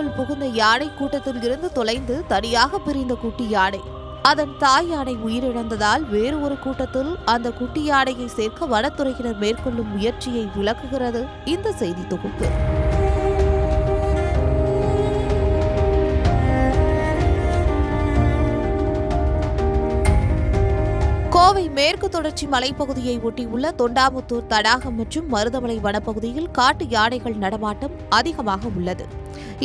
காட்டுக்குள் புகுந்த யானை கூட்டத்தில் இருந்து தொலைந்து தனியாக பிரிந்த குட்டி யானை. அதன் தாய் யானை உயிரிழந்ததால் வேறு ஒரு கூட்டத்தில் அந்த குட்டி யானையை சேர்க்க வனத்துறையினர் மேற்கொள்ளும் முயற்சியை விளக்குகிறது இந்த செய்தி தொகுப்பு. கோவை மேற்கு தொடர்ச்சி மலைப்பகுதியை ஒட்டியுள்ள தொண்டாமுத்தூர் தடாகம் மற்றும் மருதமலை வனப்பகுதியில் காட்டு யானைகள் நடமாட்டம் அதிகமாக உள்ளது.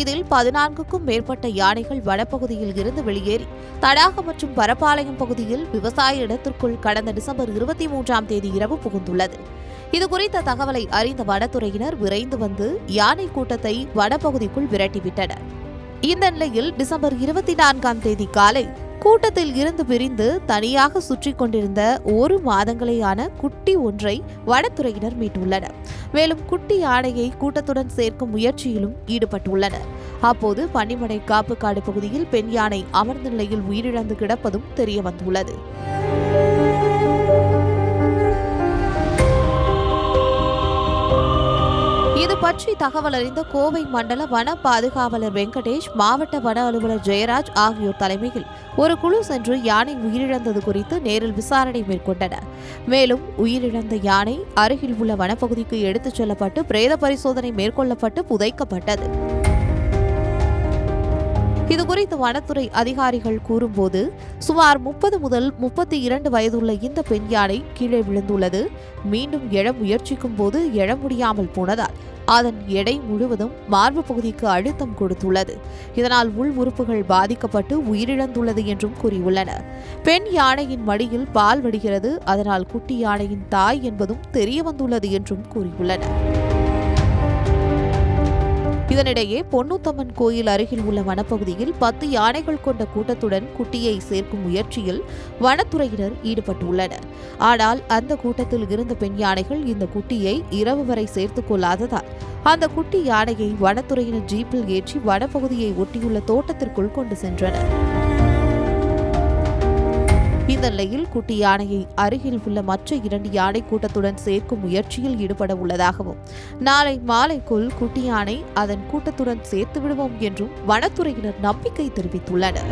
இதில் 14க்கும் மேற்பட்ட யானைகள் வனப்பகுதியில் இருந்து வெளியேறி தடாகம் மற்றும் பரப்பாளையம் பகுதியில் விவசாய இடத்திற்குள் கடந்த டிசம்பர் 23ஆம் தேதி இரவு புகுந்துள்ளது. இதுகுறித்த தகவலை அறிந்த வனத்துறையினர் விரைந்து வந்து யானை கூட்டத்தை வனப்பகுதிக்குள் விரட்டிவிட்டனர். இந்த நிலையில் டிசம்பர் 24ஆம் தேதி காலை கூட்டத்தில் இருந்து பிரிந்து தனியாக சுற்றி கொண்டிருந்த 1 மாதங்களேயான குட்டி ஒன்றை வனத்துறையினர் மீட்டுள்ளனர். மேலும் குட்டி யானையை கூட்டத்துடன் சேர்க்கும் முயற்சியிலும் ஈடுபட்டுள்ளனர். அப்போது பன்னிமடை காப்புக்காடு பகுதியில் பெண் யானை அமர்ந்த நிலையில் உயிரிழந்து கிடப்பதும் தெரியவந்துள்ளது. இது பற்றி தகவல் அறிந்த கோவை மண்டல வன பாதுகாவலர் வெங்கடேஷ், மாவட்ட வன அலுவலர் ஜெயராஜ் ஆகியோர் தலைமையில் ஒரு குழு சென்று யானை உயிரிழந்தது குறித்து நேரில் விசாரணை மேற்கொண்டனர். மேலும் உயிரிழந்த யானை அருகில் உள்ள வனப்பகுதிக்கு எடுத்துச் செல்லப்பட்டு பிரேத பரிசோதனை மேற்கொள்ளப்பட்டு புதைக்கப்பட்டது. இதுகுறித்து வனத்துறை அதிகாரிகள் கூறும்போது, சுமார் 30 முதல் 32 வயதுள்ள இந்த பெண் யானை கீழே விழுந்துள்ளது. மீண்டும் எழ முயற்சிக்கும் போது எழ முடியாமல் போனதால் அதன் எடை முழுவதும் மார்பு பகுதிக்கு அழுத்தம் கொடுத்துள்ளது. இதனால் உள் உறுப்புகள் பாதிக்கப்பட்டு உயிரிழந்துள்ளது என்றும் கூறியுள்ளனர். பெண் யானையின் மடியில் பால் வடிகிறது. அதனால் குட்டி யானையின் தாய் என்பதும் தெரியவந்துள்ளது என்றும் கூறியுள்ளனர். இதனிடையே பொன்னுத்தம்மன் கோயில் அருகில் உள்ள வனப்பகுதியில் 10 யானைகள் கொண்ட கூட்டத்துடன் குட்டியை சேர்க்கும் முயற்சியில் வனத்துறையினர் ஈடுபட்டுள்ளனர். ஆனால் அந்த கூட்டத்தில் இருந்த பெண் யானைகள் இந்த குட்டியை இரவு வரை சேர்த்துக் கொள்ளாததால் அந்த குட்டி யானையை வனத்துறையினர் ஜீப்பில் ஏற்றி வனப்பகுதியை ஒட்டியுள்ள தோட்டத்திற்குள் கொண்டு சென்றனர். இந்த நிலையில் குட்டி யானையை அருகில் உள்ள மற்ற 2 யானை கூட்டத்துடன் சேர்க்கும் முயற்சியில் ஈடுபட உள்ளதாகவும், நாளை மாலைக்குள் குட்டி யானை அதன் கூட்டத்துடன் சேர்த்து விடுவோம் என்றும் வனத்துறையினர் நம்பிக்கை தெரிவித்துள்ளனர்.